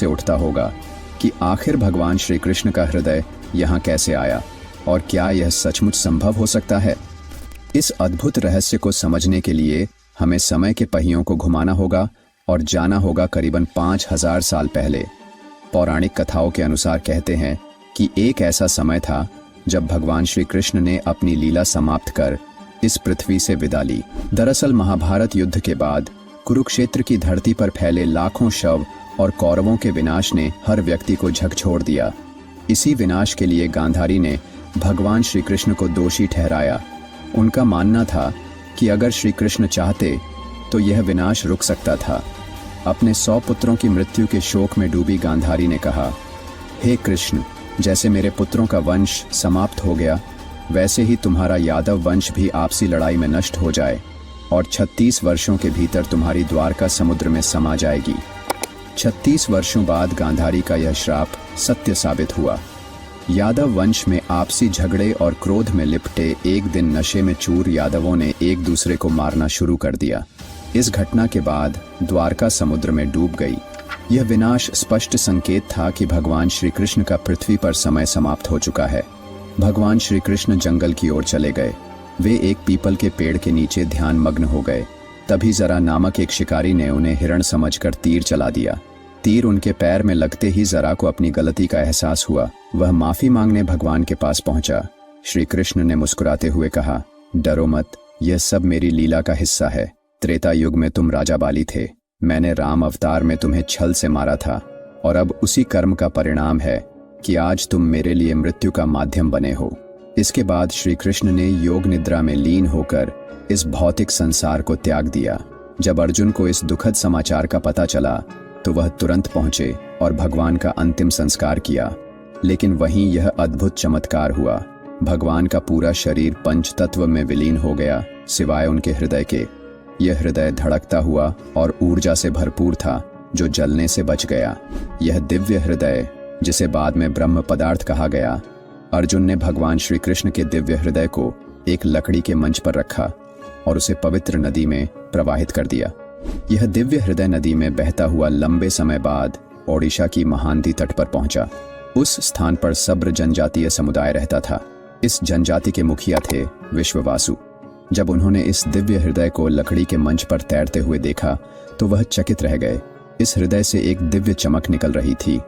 से उठता होगा कि आखिर भगवान श्री कृष्ण का हृदय यहाँ कैसे आया और क्या यह सचमुच संभव हो सकता है। इस अद्भुत रहस्य को समझने के लिए हमें समय के पहियों को घुमाना होगा और जाना होगा करीबन 5000 साल पहले। पौराणिक कथाओं के अनुसार कहते हैं कि एक ऐसा समय था जब भगवान श्री कृष्ण ने अपनी लीला समाप्त कर इस पृथ्वी से विदा ली। दरअसल महाभारत युद्ध के बाद कुरुक्षेत्र की धरती पर फैले लाखों शव और कौरवों के विनाश ने हर व्यक्ति को झकझोर दिया। इसी विनाश के लिए गांधारी ने भगवान श्री कृष्ण को दोषी ठहराया। उनका मानना था कि अगर श्री कृष्ण चाहते तो यह विनाश रुक सकता था। अपने 100 पुत्रों की मृत्यु के शोक में डूबी गांधारी ने कहा, हे कृष्ण, जैसे मेरे पुत्रों का वंश समाप्त हो गया वैसे ही तुम्हारा यादव वंश भी आपसी लड़ाई में नष्ट हो जाए और 36 वर्षों के भीतर तुम्हारी द्वारका समुद्र में समा जाएगी। 36 वर्षों बाद गांधारी का यह श्राप सत्य साबित हुआ। यादव वंश में आपसी झगड़े और क्रोध में लिपटे एक दिन नशे में चूर यादवों ने एक दूसरे को मारना शुरू कर दिया। इस घटना के बाद द्वारका समुद्र में डूब गई। यह विनाश स्पष्ट संकेत था कि भगवान श्री कृष्ण का पृथ्वी पर समय समाप्त हो चुका है। भगवान श्री कृष्ण जंगल की ओर चले गए। वे एक पीपल के पेड़ के नीचे ध्यान मग्न हो गए। तभी जरा नामक एक शिकारी ने उन्हें हिरण समझकर तीर चला दिया। तीर उनके पैर में लगते ही जरा को अपनी गलती का एहसास हुआ। वह माफी मांगने भगवान के पास पहुंचा। श्री कृष्ण ने मुस्कुराते हुए कहा, डरो मत, यह सब मेरी लीला का हिस्सा है। त्रेता युग में तुम राजा बाली थे। मैंने राम अवतार में तुम्हें छल से मारा था और अब उसी कर्म का परिणाम है कि आज तुम मेरे लिए मृत्यु का माध्यम बने हो। इसके बाद श्री कृष्ण ने योग निद्रा में लीन होकर इस भौतिक संसार को त्याग दिया। जब अर्जुन को इस दुखद समाचार का पता चला तो वह तुरंत पहुंचे और भगवान का अंतिम संस्कार किया। लेकिन वहीं यह अद्भुत चमत्कार हुआ। भगवान का पूरा शरीर पंच तत्व में विलीन हो गया सिवाय उनके हृदय के। यह हृदय धड़कता हुआ और ऊर्जा से भरपूर था जो जलने से बच गया। यह दिव्य हृदय, जिसे बाद में ब्रह्म पदार्थ कहा गया, अर्जुन ने भगवान श्री कृष्ण के दिव्य हृदय को एक लकड़ी के मंच पर रखा और उसे पवित्र नदी में प्रवाहित कर दिया। यह दिव्य हृदय नदी में बहता हुआ लंबे समय बाद ओडिशा की महानदी तट पर पहुंचा। उस स्थान पर सब्र जनजातीय समुदाय रहता था। इस जनजाति के मुखिया थे विश्ववासु। जब उन्होंने इस दिव्य हृदय को लकड़ी के मंच पर तैरते हुए देखा तो वह चकित रह गए। इस हृदय से एक दिव्य चमक निकल रही थी।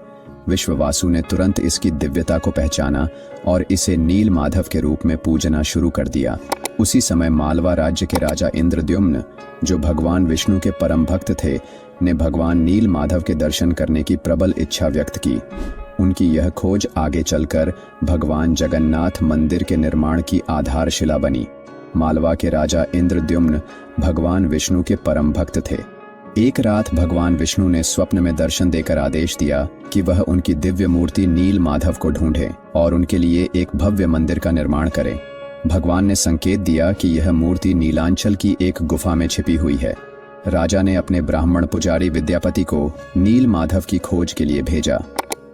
विश्ववासु ने तुरंत इसकी दिव्यता को पहचाना और इसे नील माधव के रूप में पूजना शुरू कर दिया। उसी समय मालवा राज्य के राजा इंद्रद्युम्न, जो भगवान विष्णु के परम भक्त थे, ने भगवान नील माधव के दर्शन करने की प्रबल इच्छा व्यक्त की। उनकी यह खोज आगे चलकर भगवान जगन्नाथ मंदिर के निर्माण की आधारशिला बनी। मालवा के राजा इंद्रद्युम्न भगवान विष्णु के परम भक्त थे। एक रात भगवान विष्णु ने स्वप्न में दर्शन देकर आदेश दिया कि वह उनकी दिव्य मूर्ति नील माधव को ढूंढे और उनके लिए एक भव्य मंदिर का निर्माण करें। भगवान ने संकेत दिया कि यह मूर्ति नीलांचल की एक गुफा में छिपी हुई है। राजा ने अपने ब्राह्मण पुजारी विद्यापति को नील माधव की खोज के लिए भेजा।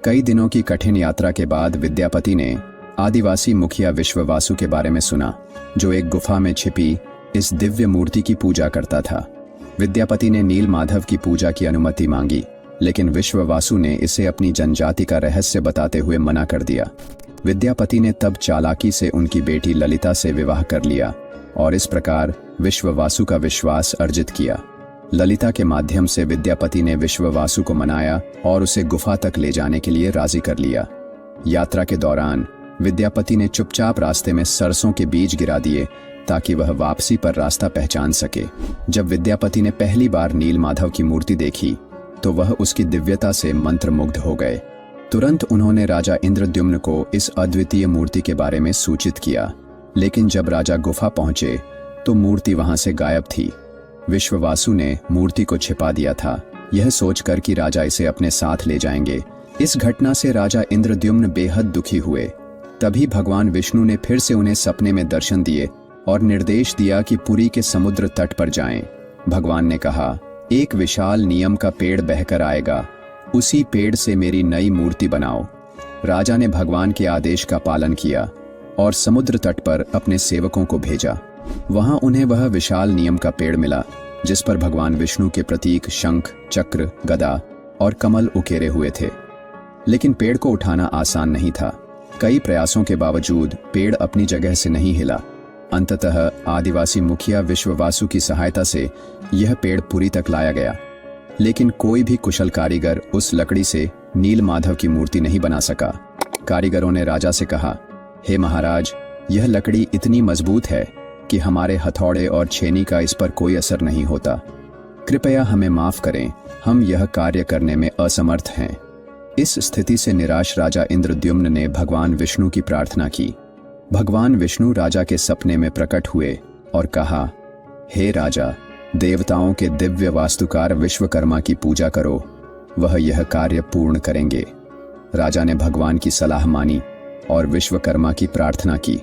कई दिनों की कठिन यात्रा के बाद विद्यापति ने आदिवासी मुखिया विश्ववासु के बारे में सुना, जो एक गुफा में छिपी इस दिव्य मूर्ति की पूजा करता था। विद्यापति ने नील माधव की पूजा की अनुमति मांगी, लेकिन विश्ववासु ने इसे अपनी जनजाति का रहस्य बताते हुए मना कर दिया। विद्यापति ने तब चालाकी से उनकी बेटी ललिता से विवाह कर लिया और इस प्रकार विश्ववासु का विश्वास अर्जित किया। ललिता के माध्यम से विद्यापति ने विश्ववासु को मनाया और उसे गुफा तक ले जाने के लिए राजी कर लिया। यात्रा के दौरान विद्यापति ने चुपचाप रास्ते में सरसों के बीज गिरा दिए ताकि वह वापसी पर रास्ता पहचान सके। जब विद्यापति ने पहली बार नील माधव की मूर्ति देखी तो वह उसकी दिव्यता से मंत्रमुग्ध हो गए। तुरंत उन्होंने राजा इंद्रद्युम्न को इस अद्वितीय मूर्ति के बारे में सूचित किया, लेकिन जब राजा गुफा पहुंचे तो मूर्ति वहां से गायब थी। विश्ववासु ने मूर्ति को छिपा दिया था, यह सोचकर कि राजा इसे अपने साथ ले जाएंगे। इस घटना से राजा इंद्रद्युम्न बेहद दुखी हुए। तभी भगवान विष्णु ने फिर से उन्हें सपने में दर्शन दिए और निर्देश दिया कि पुरी के समुद्र तट पर जाएं। भगवान ने कहा, एक विशाल नीम का पेड़ बहकर आएगा, उसी पेड़ से मेरी नई मूर्ति बनाओ। राजा ने भगवान के आदेश का पालन किया और समुद्र तट पर अपने सेवकों को भेजा। वहां उन्हें वह विशाल नीम का पेड़ मिला जिस पर भगवान विष्णु के प्रतीक शंख, चक्र, गदा और कमल उकेरे हुए थे। लेकिन पेड़ को उठाना आसान नहीं था। कई प्रयासों के बावजूद पेड़ अपनी जगह से नहीं हिला। अंततः आदिवासी मुखिया विश्ववासु की सहायता से यह पेड़ पुरी तक लाया गया। लेकिन कोई भी कुशल कारीगर उस लकड़ी से नील माधव की मूर्ति नहीं बना सका। कारीगरों ने राजा से कहा, हे महाराज, यह लकड़ी इतनी मजबूत है कि हमारे हथौड़े और छेनी का इस पर कोई असर नहीं होता। कृपया हमें माफ करें, हम यह कार्य करने में असमर्थ हैं। इस स्थिति से निराश राजा इंद्रद्युम्न ने भगवान विष्णु की प्रार्थना की। भगवान विष्णु राजा के सपने में प्रकट हुए और कहा, हे राजा, देवताओं के दिव्य वास्तुकार विश्वकर्मा की पूजा करो, वह यह कार्य पूर्ण करेंगे। राजा ने भगवान की सलाह मानी और विश्वकर्मा की प्रार्थना की।